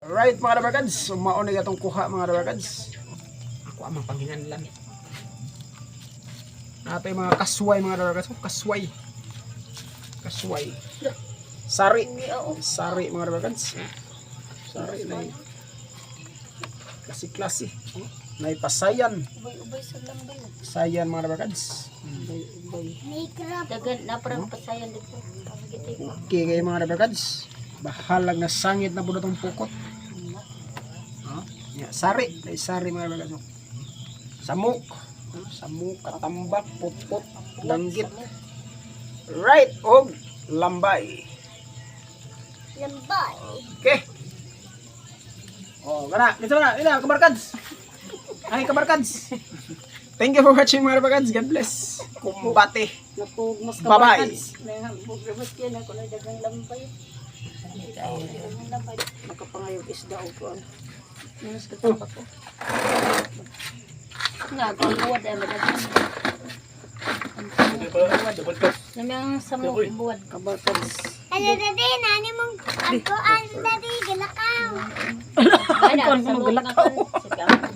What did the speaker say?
Right mga dabarkads, sumaon na itong kuha mga dabarkads. Ako amang panghingan lang. Nato yung mga kasway mga dabarkads. Kasway. Kasway. Sari. Sari mga dabarkads. Sari na yung klase-klase. Na pasayan. Ubay-ubay sa lambay. Sayan mga dabarkads. Dagan na parang pasayan dito. Okay kayo mga dabarkads. Bahalag na sangit na po na itong pukot. Sari. Sari mga dabarkads. Samuk. Samuk, katambak, putput, langgit. Right. Og lambay. Lambay. Okay. Oh, gana. Dito na. Ina, kabarkads. Ay, kabarkads. Thank you for watching mga kabarkads. God bless. Kumbate. Bye-bye. Bugrebas yan ako na dagang lambay. Makapangayog isda o ko. Minus katapa ko. Nga, kung buwad ay madagang. Namang samok buwad kabarkads. Ano dati, nani mong ako ang dati galakaw. Ay na, samok na kan.